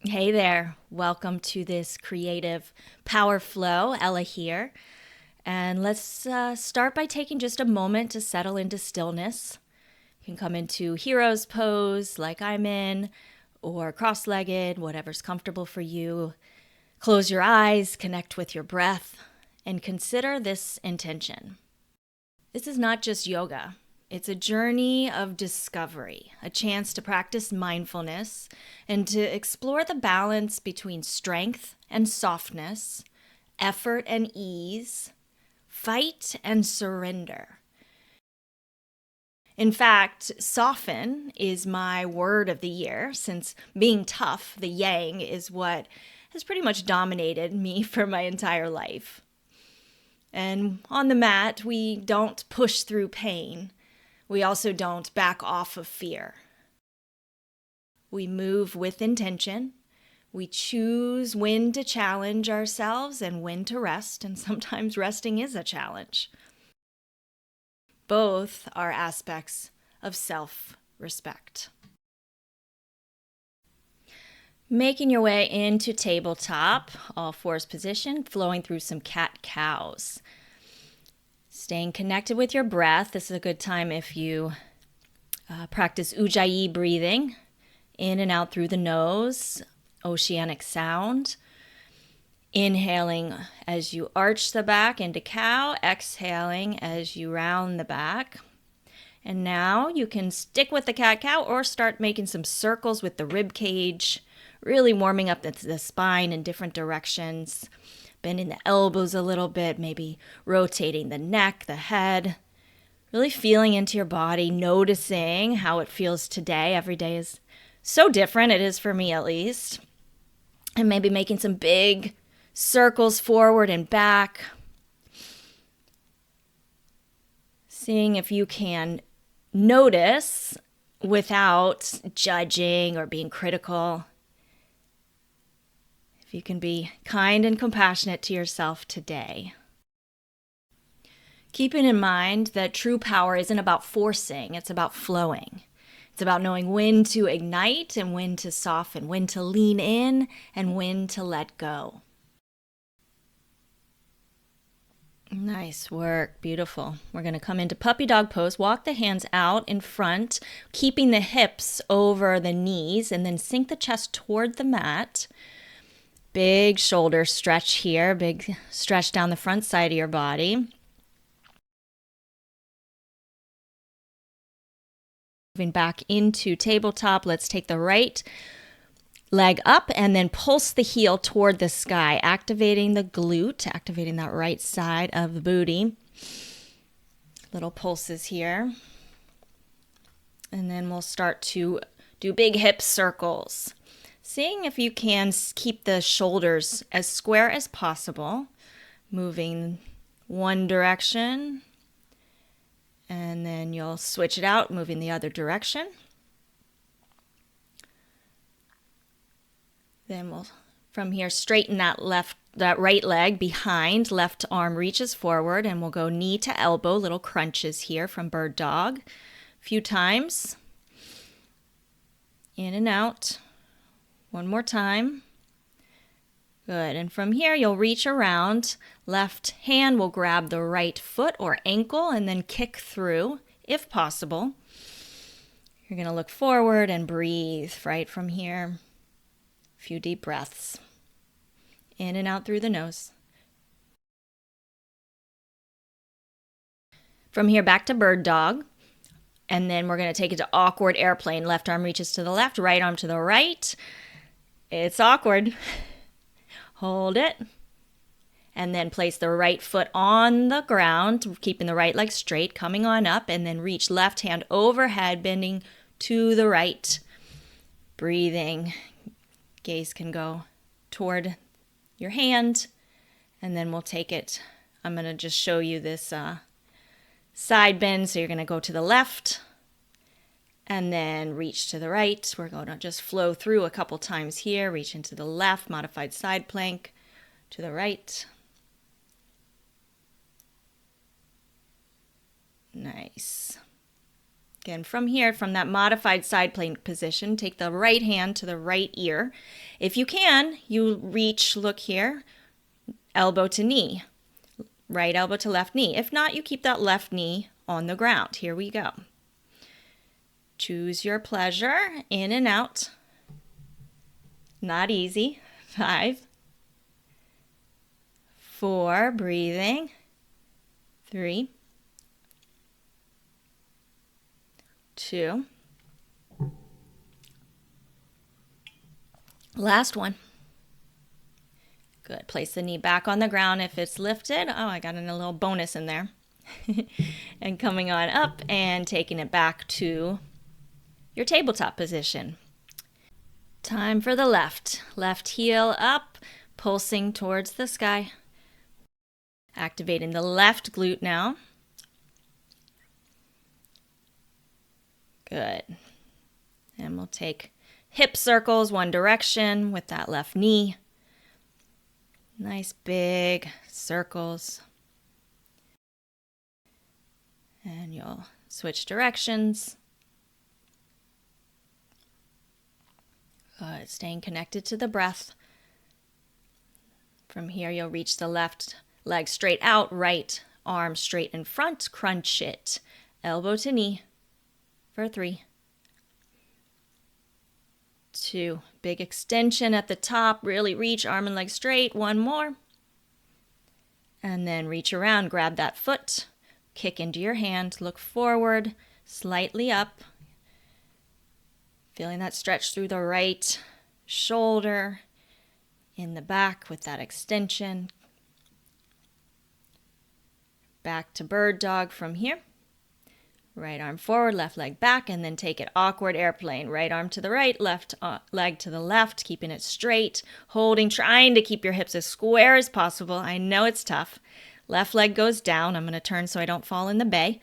Hey there, welcome to this creative power flow. Ella here. And let's start by taking just a moment to settle into stillness. You can come into hero's pose like I'm in, or cross legged, whatever's comfortable for you. Close your eyes, connect with your breath, and consider this intention. This is not just yoga. It's a journey of discovery, a chance to practice mindfulness and to explore the balance between strength and softness, effort and ease, fight and surrender. In fact, soften is my word of the year, since being tough, the yang, is what has pretty much dominated me for my entire life. And on the mat, we don't push through pain. We also don't back off of fear. We move with intention. We choose when to challenge ourselves and when to rest, and sometimes resting is a challenge. Both are aspects of self-respect. Making your way into tabletop, all fours position, flowing through some cat-cows. Staying connected with your breath. This is a good time if you practice Ujjayi breathing, in and out through the nose, oceanic sound. Inhaling as you arch the back into cow, exhaling as you round the back. And now you can stick with the cat-cow or start making some circles with the rib cage, really warming up the spine in different directions. Bending the elbows a little bit, maybe rotating the neck, the head. Really feeling into your body, noticing how it feels today. Every day is so different, it is for me at least. And maybe making some big circles forward and back. Seeing if you can notice without judging or being critical. If you can be kind and compassionate to yourself today. Keeping in mind that true power isn't about forcing, it's about flowing. It's about knowing when to ignite and when to soften, when to lean in and when to let go. Nice work, beautiful. We're going to come into puppy dog pose, walk the hands out in front, keeping the hips over the knees, and then sink the chest toward the mat. Big shoulder stretch here, big stretch down the front side of your body. Moving back into tabletop, let's take the right leg up and then pulse the heel toward the sky, activating the glute, activating that right side of the booty. Little pulses here. And then we'll start to do big hip circles. Seeing if you can keep the shoulders as square as possible, moving one direction, and then you'll switch it out, moving the other direction. Then we'll, from here, straighten that right leg behind, left arm reaches forward, and we'll go knee to elbow, little crunches here from bird dog. A few times. In and out. One more time. Good. And from here, you'll reach around. Left hand will grab the right foot or ankle and then kick through, if possible. You're going to look forward and breathe right from here. A few deep breaths. In and out through the nose. From here, back to bird dog. And then we're going to take it to awkward airplane. Left arm reaches to the left, right arm to the right. It's awkward. Hold it. And then place the right foot on the ground, keeping the right leg straight, coming on up, and then reach left hand overhead, bending to the right. Breathing. Gaze can go toward your hand, and then we'll take it. I'm going to just show you this side bend. So you're going to go to the left and then reach to the right. We're going to just flow through a couple times here. Reach into the left, modified side plank, to the right. Nice. Again, from here, from that modified side plank position, take the right hand to the right ear. If you can, you reach, look here, elbow to knee, right elbow to left knee. If not, you keep that left knee on the ground. Here we go. Choose your pleasure, in and out. Not easy. 5, 4, breathing. 3, 2. Last one. Good. Place the knee back on the ground if it's lifted. Oh, I got a little bonus in there. And coming on up and taking it back to your tabletop position. Time for the left. Left heel up, pulsing towards the sky. Activating the left glute now. Good. And we'll take hip circles one direction with that left knee. Nice big circles. And you'll switch directions. Good. Staying connected to the breath. From here, you'll reach the left leg straight out, right arm straight in front, crunch it. Elbow to knee for 3, 2. Big extension at the top, really reach, arm and leg straight. 1 more. And then reach around, grab that foot, kick into your hand, look forward, slightly up. Feeling that stretch through the right shoulder, in the back with that extension. Back to bird dog from here. Right arm forward, left leg back, and then take it awkward airplane. Right arm to the right, left leg to the left, keeping it straight, holding, trying to keep your hips as square as possible. I know it's tough. Left leg goes down. I'm going to turn so I don't fall in the bay.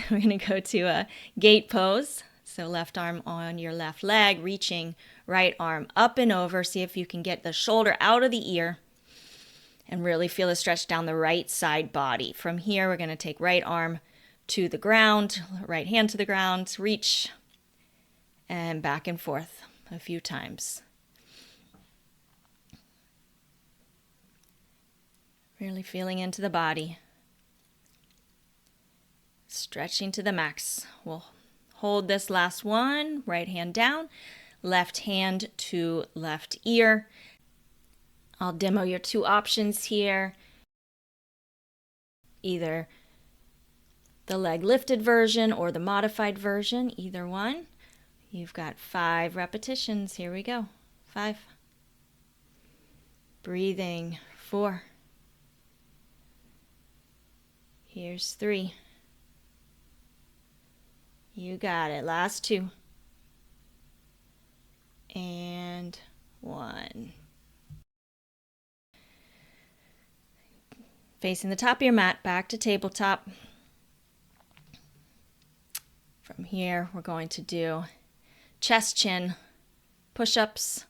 We're going to go to a gate pose. So left arm on your left leg, reaching right arm up and over. See if you can get the shoulder out of the ear and really feel the stretch down the right side body. From here, we're going to take right arm to the ground, right hand to the ground, reach, and back and forth a few times. Really feeling into the body. Stretching to the max. We'll hold this last one, right hand down, left hand to left ear. I'll demo your 2 options here. Either the leg lifted version or the modified version, either one. You've got 5 repetitions. Here we go. 5. Breathing. 4. Here's 3. You got it. Last 2. And 1. Facing the top of your mat, back to tabletop. From here, we're going to do chest, chin, push-ups.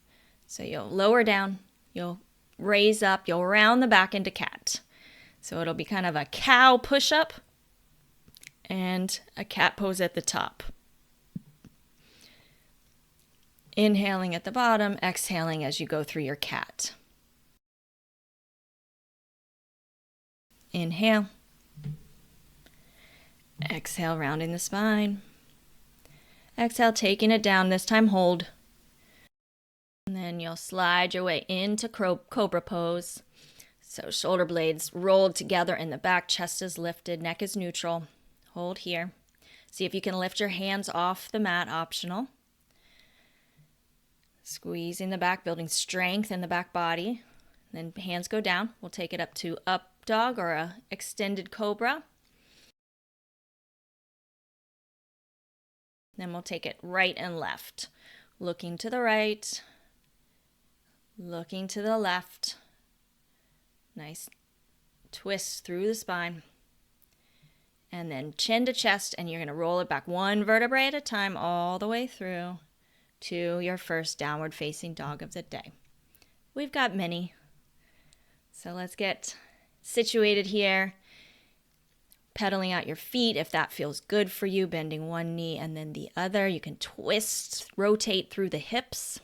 So you'll lower down, you'll raise up, you'll round the back into cat. So it'll be kind of a cow push-up and a cat pose at the top. Inhaling at the bottom, exhaling as you go through your cat. Inhale. Exhale, rounding the spine. Exhale, taking it down. This time, hold. And then you'll slide your way into cobra pose. So shoulder blades rolled together in the back, chest is lifted, neck is neutral. Hold here. See if you can lift your hands off the mat, optional. Squeezing the back, building strength in the back body. Then hands go down. We'll take it up to up dog or a extended cobra. Then we'll take it right and left. Looking to the right, looking to the left. Nice twist through the spine. And then chin to chest, and you're going to roll it back 1 vertebrae at a time all the way through to your first downward facing dog of the day. We've got many. So let's get situated here. Pedaling out your feet if that feels good for you, bending one knee and then the other. You can twist, rotate through the hips,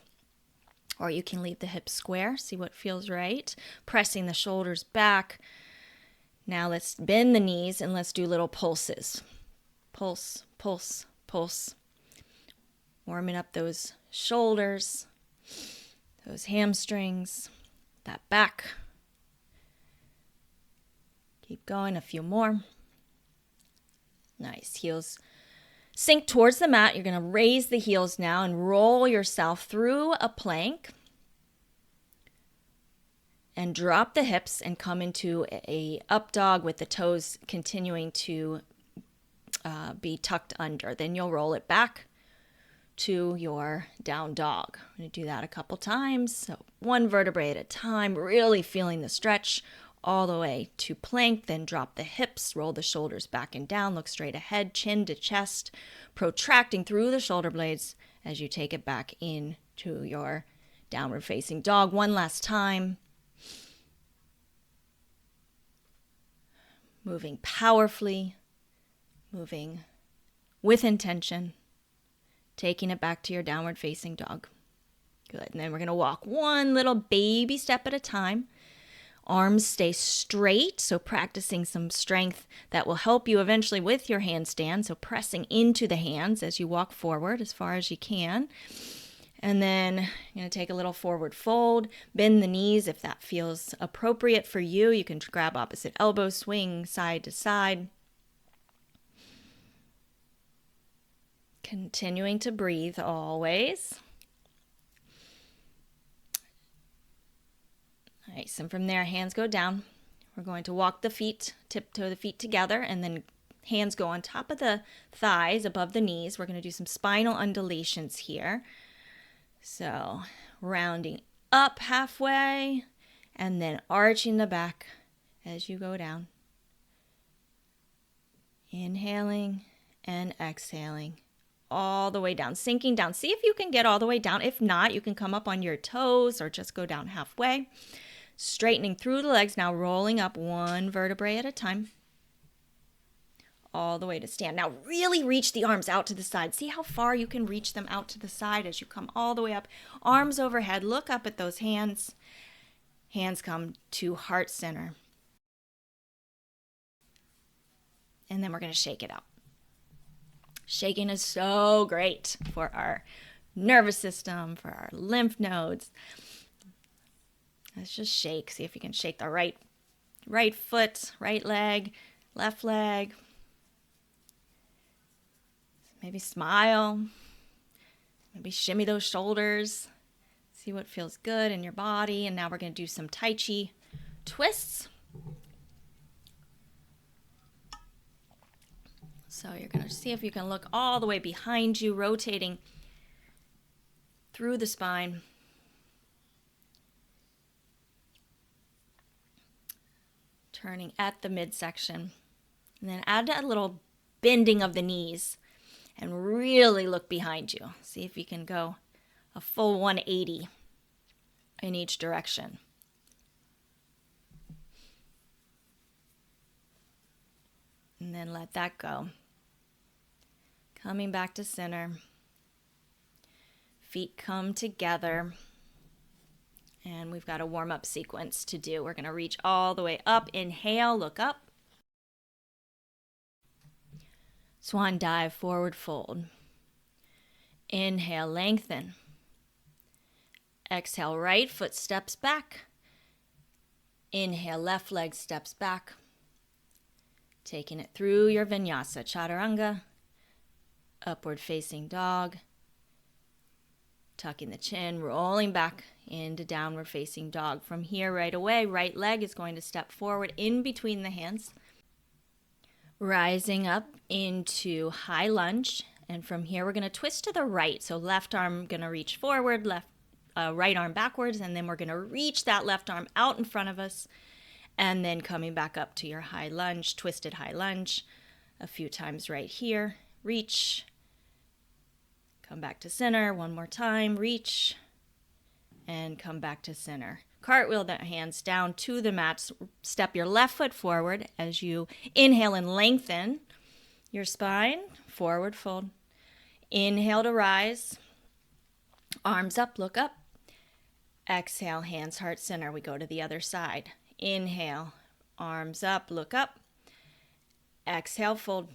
or you can leave the hips square. See what feels right. Pressing the shoulders back. Now let's bend the knees and let's do little pulses. Pulse, pulse, pulse. Warming up those shoulders, those hamstrings, that back. Keep going, a few more. Nice. Heels sink towards the mat. You're going to raise the heels now and roll yourself through a plank. And drop the hips and come into a up dog with the toes continuing to be tucked under. Then you'll roll it back to your down dog. I'm going to do that a couple times. So one vertebrae at a time, really feeling the stretch all the way to plank. Then drop the hips, roll the shoulders back and down, look straight ahead, chin to chest, protracting through the shoulder blades as you take it back into your downward facing dog. One last time. Moving powerfully, moving with intention, taking it back to your downward facing dog. Good. And then we're going to walk one little baby step at a time. Arms stay straight, so practicing some strength that will help you eventually with your handstand. So pressing into the hands as you walk forward as far as you can. And then you're going to take a little forward fold, bend the knees if that feels appropriate for you. You can grab opposite elbow, swing side to side. Continuing to breathe always. Nice, and from there, hands go down. We're going to walk the feet, tiptoe the feet together, and then hands go on top of the thighs, above the knees. We're going to do some spinal undulations here. So rounding up halfway, and then arching the back as you go down. Inhaling and exhaling all the way down, sinking down. See if you can get all the way down. If not, you can come up on your toes or just go down halfway. Straightening through the legs, now rolling up one vertebrae at a time. All the way to stand. Now really reach the arms out to the side. See how far you can reach them out to the side as you come all the way up. Arms overhead. Look up at those hands. Hands come to heart center. And then we're going to shake it out. Shaking is so great for our nervous system, for our lymph nodes. Let's just shake. See if you can shake the right foot, right leg, left leg. Maybe smile. Maybe shimmy those shoulders. See what feels good in your body. And now we're going to do some Tai Chi twists. So you're going to see if you can look all the way behind you, rotating through the spine. Turning at the midsection. And then add a little bending of the knees and really look behind you. See if you can go a full 180 in each direction. And then let that go. Coming back to center. Feet come together. And we've got a warm-up sequence to do. We're going to reach all the way up. Inhale, look up. Swan dive, forward fold. Inhale, lengthen. Exhale, right foot steps back. Inhale, left leg steps back. Taking it through your Vinyasa, Chaturanga. Upward facing dog. Tucking the chin, rolling back into downward facing dog. From here right away, right leg is going to step forward in between the hands. Rising up into high lunge. And from here, we're going to twist to the right. So left arm going to reach forward, right arm backwards. And then we're going to reach that left arm out in front of us. And then coming back up to your high lunge, twisted high lunge. A few times right here. Reach. Come back to center one more time. Reach. and come back to center. Cartwheel the hands down to the mat. Step your left foot forward as you inhale and lengthen your spine. Forward fold. Inhale to rise. Arms up, look up. Exhale, hands heart center. We go to the other side. Inhale, arms up, look up. Exhale, fold.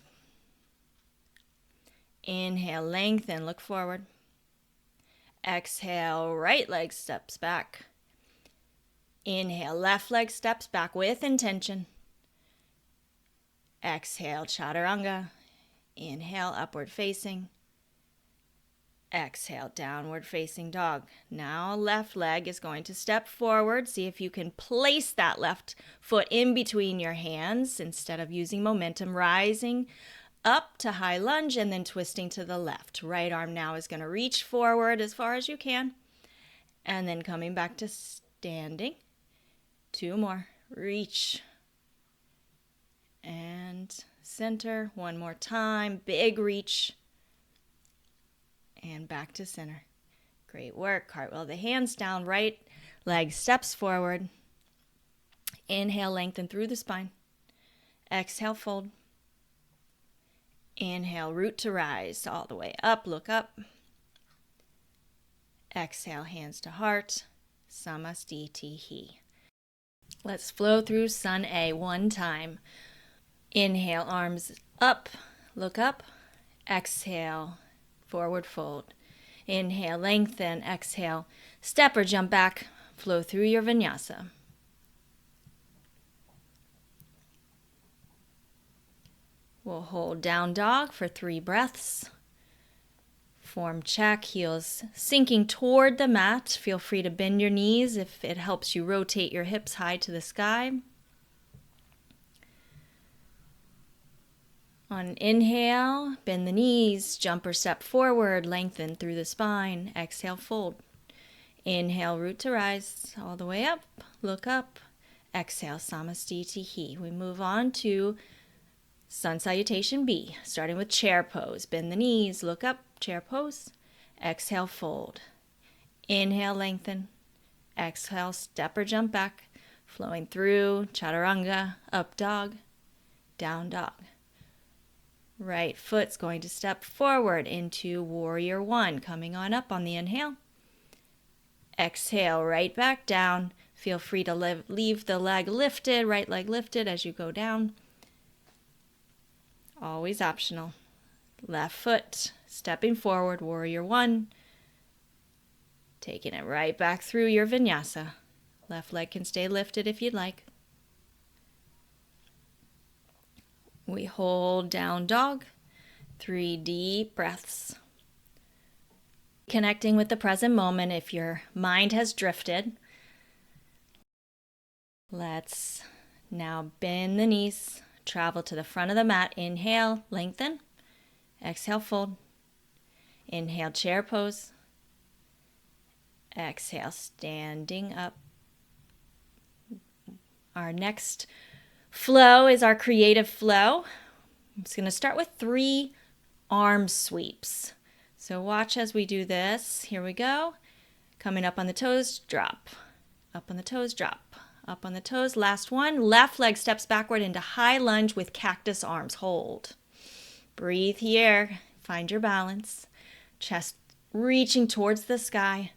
Inhale, lengthen, look forward. Exhale, right leg steps back. Inhale, left leg steps back with intention. Exhale, chaturanga. Inhale, upward facing. Exhale, downward facing dog. Now left leg is going to step forward. See if you can place that left foot in between your hands instead of using momentum, rising up to high lunge and then twisting to the left. Right arm now is going to reach forward as far as you can and then coming back to standing. 2 more. Reach and center. 1 more time. Big reach. And back to center. Great work. Cartwheel the hands down. Right leg steps forward. Inhale, lengthen through the spine. Exhale, fold. Inhale, root to rise. All the way up. Look up. Exhale, hands to heart. Samastitihi. Let's flow through Sun A 1 time. Inhale, arms up. Look up. Exhale, forward fold. Inhale, lengthen. Exhale, step or jump back. Flow through your vinyasa. We'll hold down dog for 3 breaths. Form check, heels sinking toward the mat. Feel free to bend your knees if it helps you rotate your hips high to the sky. On inhale, bend the knees, jump or step forward, lengthen through the spine. Exhale, fold. Inhale, root to rise, all the way up, look up. Exhale, samastitihi. We move on to Sun Salutation B, starting with chair pose. Bend the knees, look up, chair pose. Exhale, fold. Inhale, lengthen. Exhale, step or jump back. Flowing through chaturanga, up dog, down dog. Right foot's going to step forward into warrior 1, coming on up on the inhale. Exhale, right back down. Feel free to leave the leg lifted, right leg lifted as you go down. Always optional. Left foot stepping forward, warrior 1. Taking it right back through your vinyasa. Left leg can stay lifted if you'd like. We hold down dog. 3 deep breaths. Connecting with the present moment if your mind has drifted. Let's now bend the knees. Travel to the front of the mat. Inhale, lengthen. Exhale, fold. Inhale, chair pose. Exhale, standing up. Our next flow is our creative flow. I'm just going to start with 3 arm sweeps. So watch as we do this. Here we go. Coming up on the toes, drop. Up on the toes, drop. Up on the toes, last one. Left leg steps backward into high lunge with cactus arms. Hold. Breathe here. Find your balance. Chest reaching towards the sky.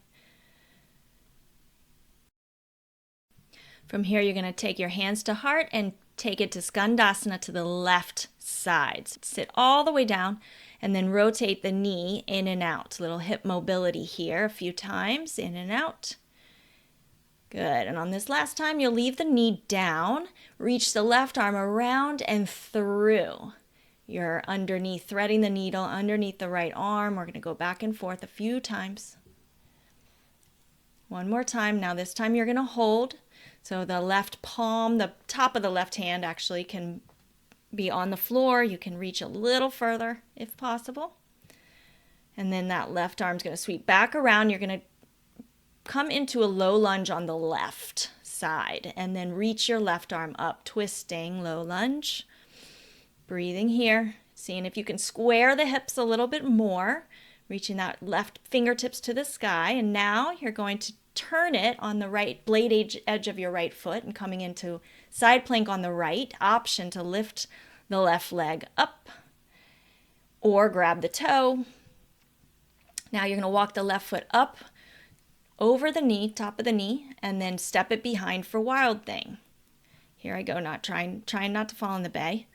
From here, you're going to take your hands to heart and take it to Skandasana to the left side. Sit all the way down and then rotate the knee in and out. Little hip mobility here a few times, in and out. Good. And on this last time, you'll leave the knee down, reach the left arm around and through. You're underneath, threading the needle underneath the right arm. We're going to go back and forth a few times. One more time. Now this time you're going to hold. So the left palm, the top of the left hand actually can be on the floor. You can reach a little further if possible. And then that left arm's going to sweep back around. You're going to come into a low lunge on the left side and then reach your left arm up, twisting, low lunge. Breathing here, seeing if you can square the hips a little bit more, reaching that left fingertips to the sky. And now you're going to turn it on the right blade edge of your right foot and coming into side plank on the right. Option to lift the left leg up or grab the toe. Now you're going to walk the left foot up over the knee, top of the knee, and then step it behind for Wild Thing. Here I go, trying not to fall in the bay.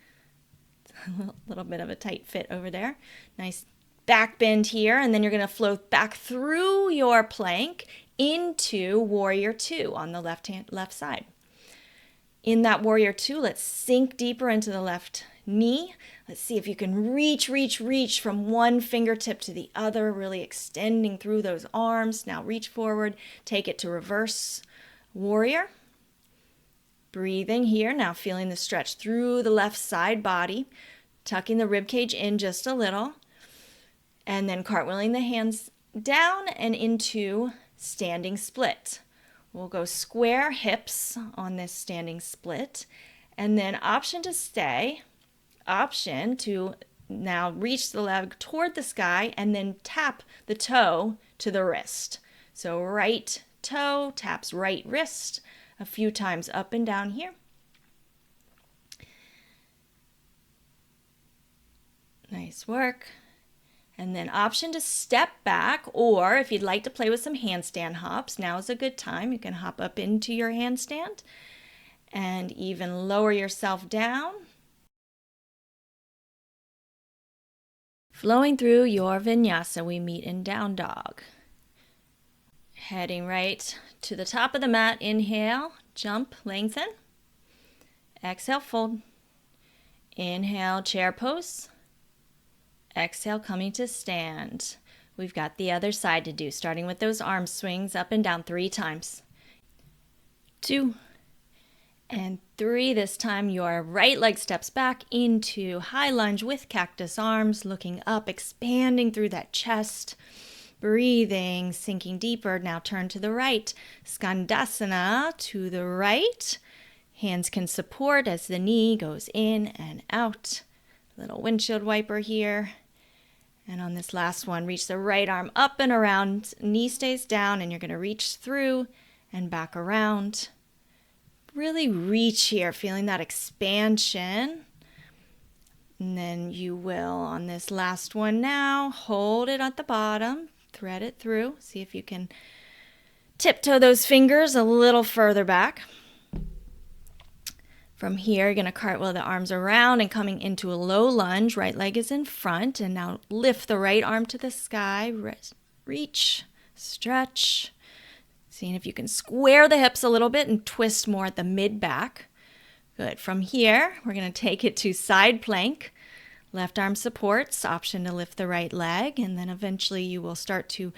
A little bit of a tight fit over there. Nice back bend here, and then you're going to float back through your plank into Warrior Two on the left side. In that Warrior Two, let's sink deeper into the left knee. Let's see if you can reach from one fingertip to the other, really extending through those arms. Now reach forward, take it to reverse warrior. Breathing here, now feeling the stretch through the left side body, tucking the rib cage in just a little, and then cartwheeling the hands down and into standing split. We'll go square hips on this standing split, and then option to stay, option to now reach the leg toward the sky and then tap the toe to the wrist. So right toe taps right wrist a few times up and down here. Nice work. And then option to step back, or if you'd like to play with some handstand hops, now is a good time. You can hop up into your handstand and even lower yourself down. Flowing through your vinyasa, we meet in down dog. Heading right to the top of the mat, inhale, jump, lengthen. Exhale, fold. Inhale, chair pose. Exhale, coming to stand. We've got the other side to do, starting with those arm swings up and down 3 times. 2 and 3. This time your right leg steps back into high lunge with cactus arms, looking up, expanding through that chest. Breathing, sinking deeper. Now turn to the right. Skandasana to the right. Hands can support as the knee goes in and out. Little windshield wiper here. And on this last one, reach the right arm up and around. Knee stays down, and you're going to reach through and back around. Really reach here, feeling that expansion. And then you will, on this last one now, hold it at the bottom, thread it through. See if you can tiptoe those fingers a little further back. From here, you're going to cartwheel the arms around and coming into a low lunge. Right leg is in front, and now lift the right arm to the sky. Reach, stretch. Seeing if you can square the hips a little bit and twist more at the mid-back. Good. From here, we're going to take it to side plank. Left arm supports, option to lift the right leg, and then eventually you will start to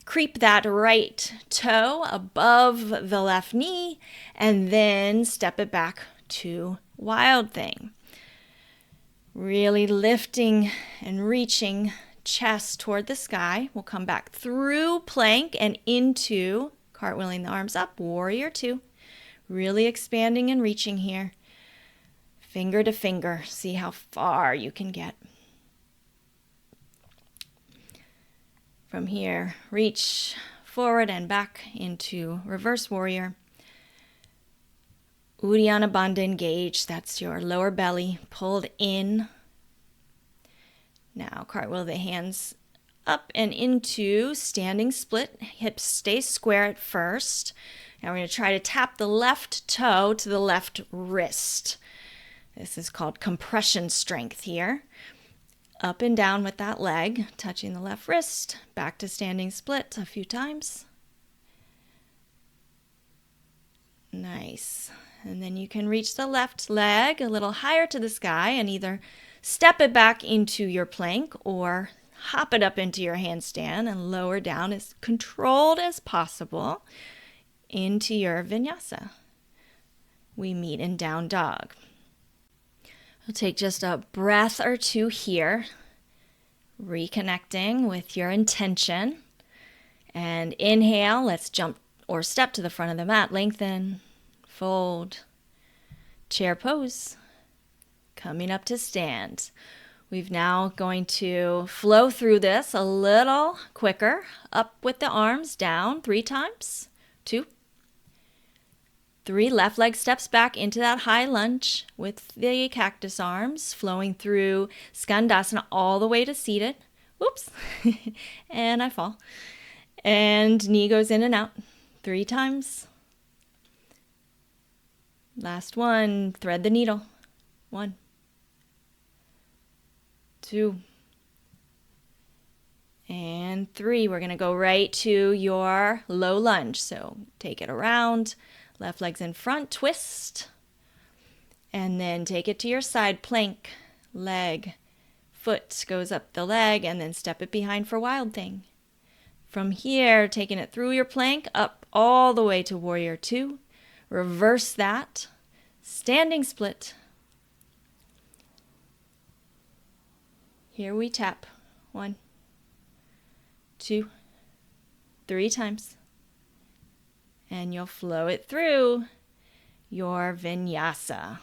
creep that right toe above the left knee, and then step it back to Wild Thing. Really lifting and reaching chest toward the sky. We'll come back through plank and into cartwheeling the arms up, Warrior Two. Really expanding and reaching here. Finger to finger. See how far you can get. From here, reach forward and back into reverse warrior. Uddiyana Bandha engaged. That's your lower belly pulled in. Now cartwheel the hands up and into standing split. Hips stay square at first. Now we're going to try to tap the left toe to the left wrist. This is called compression strength here. Up and down with that leg, touching the left wrist, back to standing split a few times. Nice. And then you can reach the left leg a little higher to the sky and either step it back into your plank or hop it up into your handstand and lower down as controlled as possible into your vinyasa. We meet in down dog. We'll take just a breath or two here, reconnecting with your intention. And inhale, let's jump or step to the front of the mat, lengthen, fold, chair pose, coming up to stand. We've now going to flow through this a little quicker, up with the arms, down 3 times. 2, 3. Left leg steps back into that high lunge with the cactus arms, flowing through Skandasana all the way to seated. Whoops. And I fall. And knee goes in and out 3 times. Last one. Thread the needle. 1, 2, and 3. We're going to go right to your low lunge. So take it around. Left leg's in front, twist, and then take it to your side plank, leg, foot goes up the leg, and then step it behind for Wild Thing. From here, taking it through your plank, up all the way to Warrior 2, reverse that, standing split. Here we tap, 1, 2, 3 times. And you'll flow it through your vinyasa.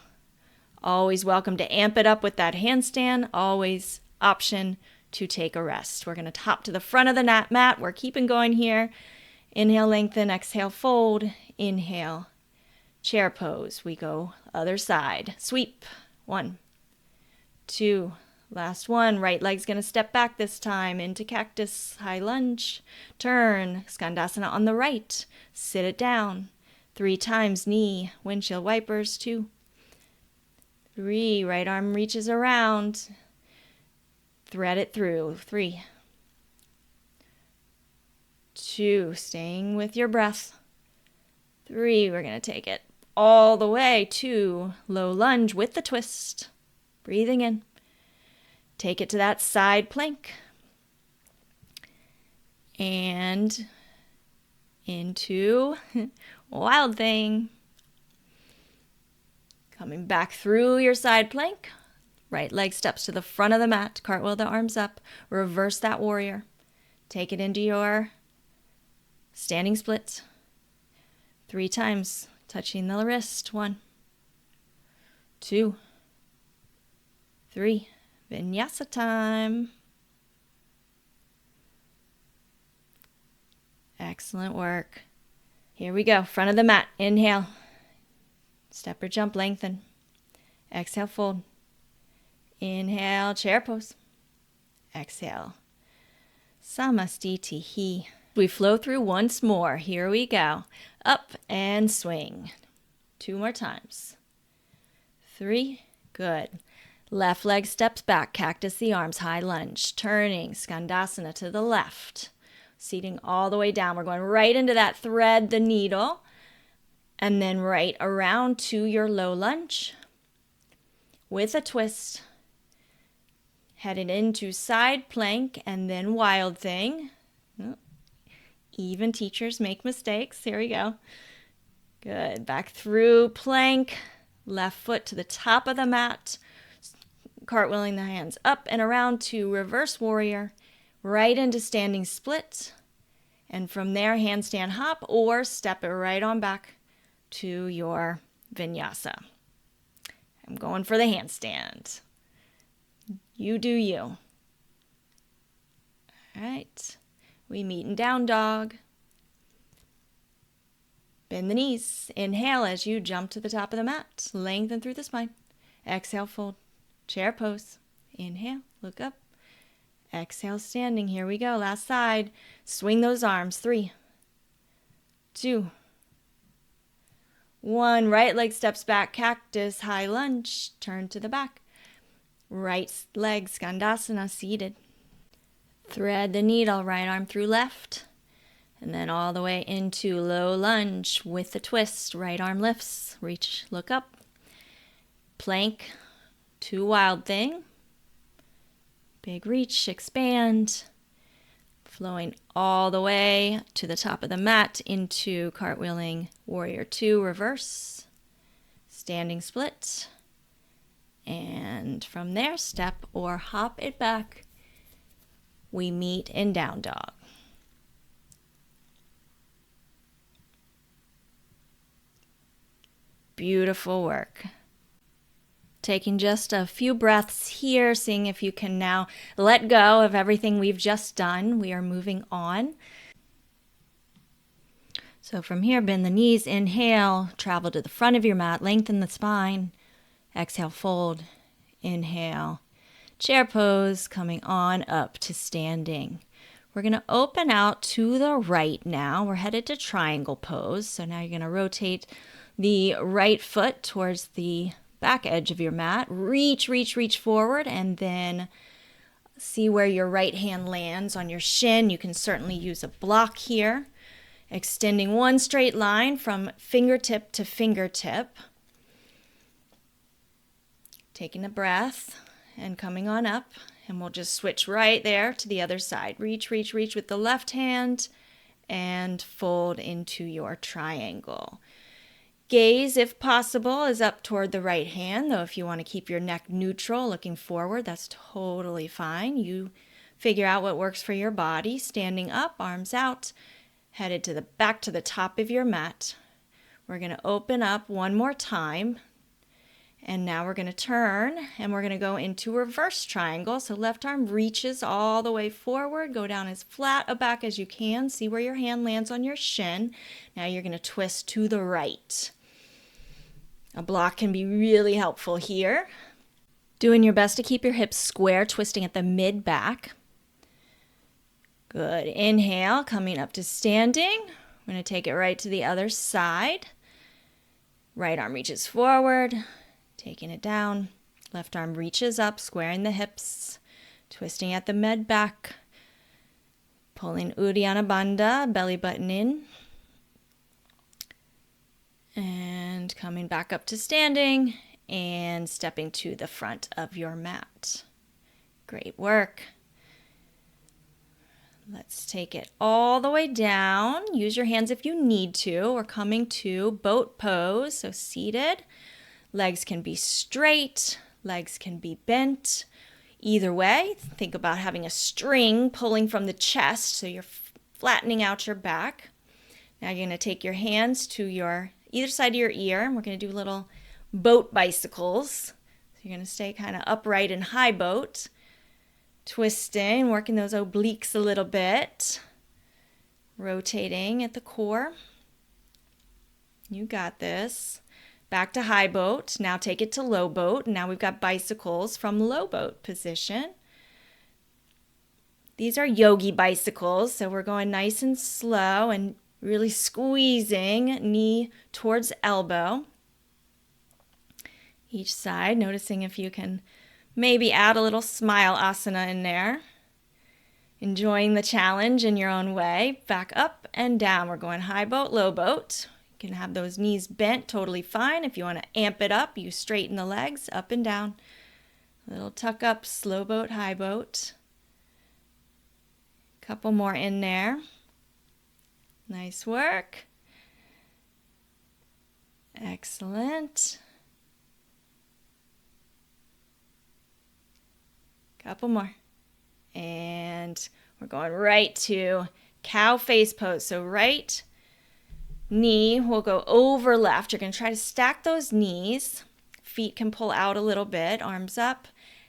Always welcome to amp it up with that handstand. Always option to take a rest. We're going to hop to the front of the mat. We're keeping going here. Inhale, lengthen. Exhale, fold. Inhale, chair pose. We go other side. Sweep. 1, 2. Last one. Right leg's going to step back this time into cactus, high lunge. Turn, Skandasana on the right. Sit it down. 3 times, knee, windshield wipers. 2, 3. Right arm reaches around. Thread it through. 3, 2. Staying with your breath. 3. We're going to take it all the way to low lunge with the twist. Breathing in. Take it to that side plank and into Wild Thing. Coming back through your side plank. Right leg steps to the front of the mat. Cartwheel the arms up. Reverse that warrior. Take it into your standing split. 3 times, touching the wrist. 1, 2, 3. Vinyasa time. Excellent work. Here we go. Front of the mat. Inhale. Step or jump, lengthen. Exhale, fold. Inhale, chair pose. Exhale, samastitihi. We flow through once more. Here we go. Up and swing. 2 more times. 3. Good. Left leg steps back, cactus the arms, high lunge, turning, Skandasana to the left, seating all the way down. We're going right into that thread the needle, and then right around to your low lunge with a twist, headed into side plank and then Wild Thing. Even teachers make mistakes. Here we go. Good. Back through plank, left foot to the top of the mat, cartwheeling the hands up and around to reverse warrior, right into standing split, and from there handstand hop or step it right on back to your vinyasa. I'm going for the handstand. You do you. All right, we meet in down dog. Bend the knees. Inhale as you jump to the top of the mat. Lengthen through the spine. Exhale, fold. Chair pose. Inhale, look up. Exhale, standing. Here we go. Last side. Swing those arms. 3, 2, 1. Right leg steps back. Cactus, high lunge. Turn to the back. Right leg, Skandasana, seated. Thread the needle. Right arm through left. And then all the way into low lunge with the twist. Right arm lifts. Reach, look up. Plank. 2 Wild Thing. Big reach, expand. Flowing all the way to the top of the mat into cartwheeling Warrior 2, reverse. Standing split. And from there, step or hop it back. We meet in down dog. Beautiful work. Taking just a few breaths here, seeing if you can now let go of everything we've just done. We are moving on. So from here, bend the knees, inhale, travel to the front of your mat, lengthen the spine. Exhale, fold, inhale. Chair pose, coming on up to standing. We're going to open out to the right now. We're headed to triangle pose. So now you're going to rotate the right foot towards the back edge of your mat. Reach forward, and then see where your right hand lands on your shin. You can certainly use a block here. Extending one straight line from fingertip to fingertip. Taking a breath and coming on up. And we'll just switch right there to the other side. Reach with the left hand and fold into your triangle. Gaze, if possible, is up toward the right hand, though if you want to keep your neck neutral, looking forward, that's totally fine. You figure out what works for your body. Standing up, arms out, headed to the back to the top of your mat. We're going to open up one more time. And now we're going to turn and we're going to go into reverse triangle. So left arm reaches all the way forward. Go down as flat a back as you can. See where your hand lands on your shin. Now you're going to twist to the right. A block can be really helpful here. Doing your best to keep your hips square, twisting at the mid-back. Good. Inhale, coming up to standing. We're going to take it right to the other side. Right arm reaches forward, taking it down. Left arm reaches up, squaring the hips, twisting at the mid-back. Pulling Uddiyana Bandha, belly button in. And coming back up to standing and stepping to the front of your mat. Great work. Let's take it all the way down. Use your hands if you need to. We're coming to boat pose, so seated. Legs can be straight, legs can be bent. Either way, think about having a string pulling from the chest, so you're flattening out your back. Now you're going to take your hands to either side of your ear, and we're going to do little boat bicycles. So you're going to stay kind of upright in high boat, twisting, working those obliques a little bit, rotating at the core. You got this. Back to high boat. Now take it to low boat. Now we've got bicycles from low boat position. These are yogi bicycles, so we're going nice and slow and really squeezing knee towards elbow. Each side, noticing if you can maybe add a little smile asana in there. Enjoying the challenge in your own way. Back up and down. We're going high boat, low boat. You can have those knees bent, totally fine. If you want to amp it up, you straighten the legs up and down. A little tuck up, slow boat, high boat. Couple more in there. Nice work. Excellent. Couple more. And we're going right to cow face pose. So right knee will go over left. You're going to try to stack those knees. Feet can pull out a little bit, arms up,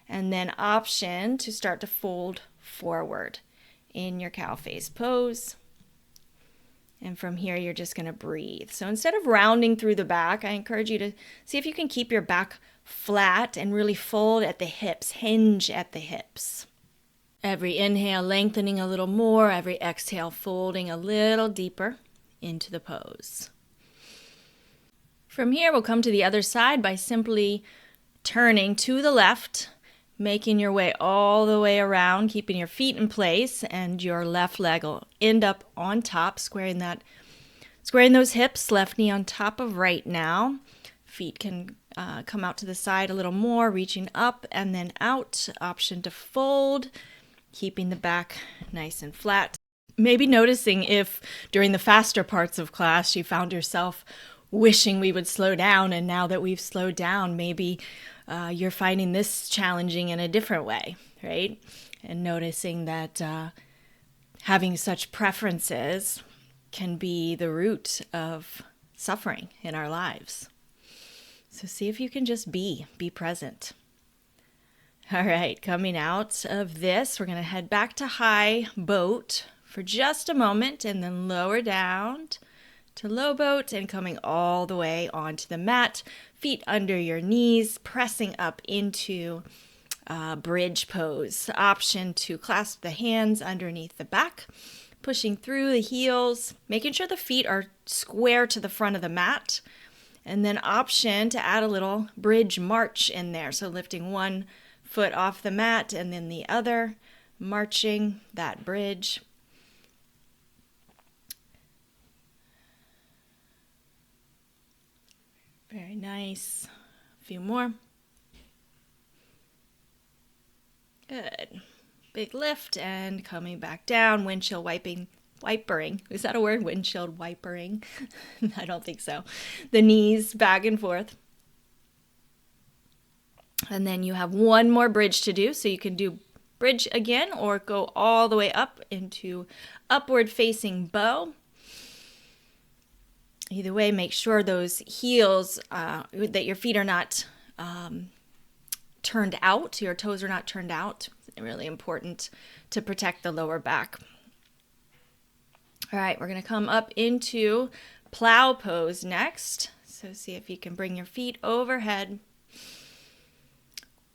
and then option to start to fold forward in your cow face pose. And from here, you're just going to breathe. So instead of rounding through the back, I encourage you to see if you can keep your back flat and really fold at the hips, hinge at the hips. Every inhale, lengthening a little more. Every exhale, folding a little deeper into the pose. From here, we'll come to the other side by simply turning to the left, making your way all the way around, keeping your feet in place, and your left leg will end up on top, squaring those hips, left knee on top of right now. Feet can come out to the side a little more, reaching up and then out. Option to fold, keeping the back nice and flat. Maybe noticing if during the faster parts of class you found yourself wishing we would slow down, and now that we've slowed down, maybe you're finding this challenging in a different way, right? And noticing that having such preferences can be the root of suffering in our lives. So see if you can just be present. All right, coming out of this, we're going to head back to high boat for just a moment and then lower down to low boat and coming all the way onto the mat. Feet under your knees, pressing up into bridge pose. Option to clasp the hands underneath the back, pushing through the heels, making sure the feet are square to the front of the mat. And then option to add a little bridge march in there. So lifting one foot off the mat and then the other, marching that bridge. Very nice. A few more. Good. Big lift and coming back down, windshield wipering. Is that a word? Windshield wipering? I don't think so. The knees back and forth. And then you have one more bridge to do. So you can do bridge again or go all the way up into upward facing bow. Either way, make sure those heels, that your feet are not turned out, your toes are not turned out. It's really important to protect the lower back. All right, we're going to come up into plow pose next. So see if you can bring your feet overhead.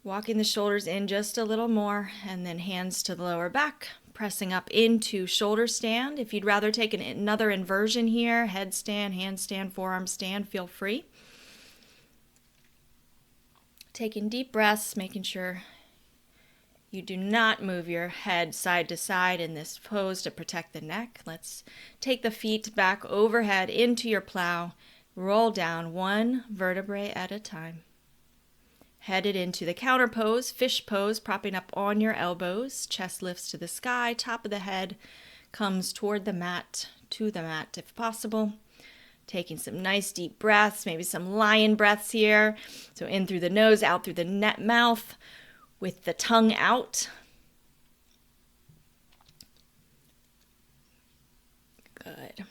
Walking the shoulders in just a little more, and then hands to the lower back, pressing up into shoulder stand. If you'd rather take another inversion here, headstand, handstand, forearm stand, feel free. Taking deep breaths, making sure you do not move your head side to side in this pose to protect the neck. Let's take the feet back overhead into your plow. Roll down one vertebrae at a time. Headed into the counter pose, fish pose, propping up on your elbows. Chest lifts to the sky, top of the head comes toward the mat, to the mat if possible. Taking some nice deep breaths, maybe some lion breaths here. So in through the nose, out through the mouth with the tongue out. Good.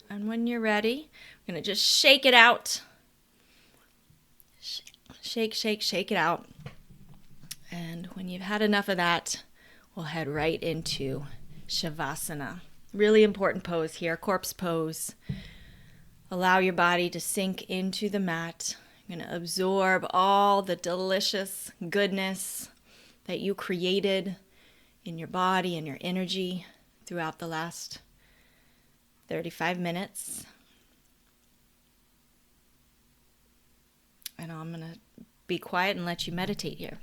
And when you're ready, I'm going to just shake it out. Shake, shake, shake it out. And when you've had enough of that, we'll head right into Shavasana. Really important pose here, corpse pose. Allow your body to sink into the mat. You're going to absorb all the delicious goodness that you created in your body and your energy throughout the last 35 minutes. And I'm going to be quiet and let you meditate here.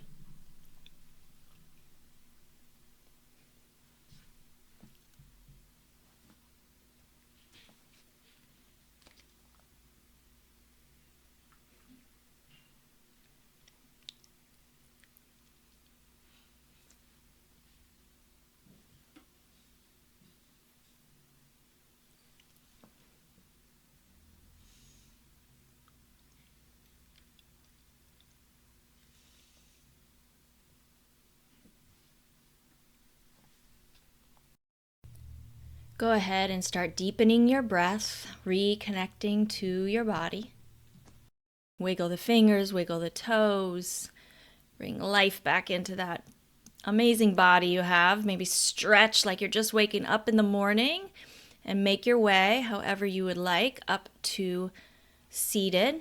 Go ahead and start deepening your breath, reconnecting to your body. Wiggle the fingers, wiggle the toes, bring life back into that amazing body you have. Maybe stretch like you're just waking up in the morning and make your way, however you would like, up to seated.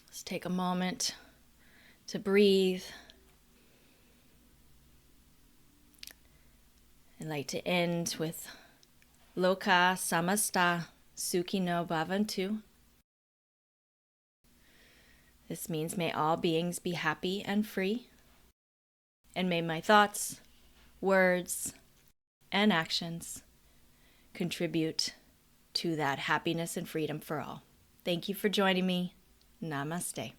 Let's take a moment to breathe. I'd like to end with Loka Samasta Sukhino Bhavantu. This means may all beings be happy and free, and may my thoughts, words, and actions contribute to that happiness and freedom for all. Thank you for joining me. Namaste.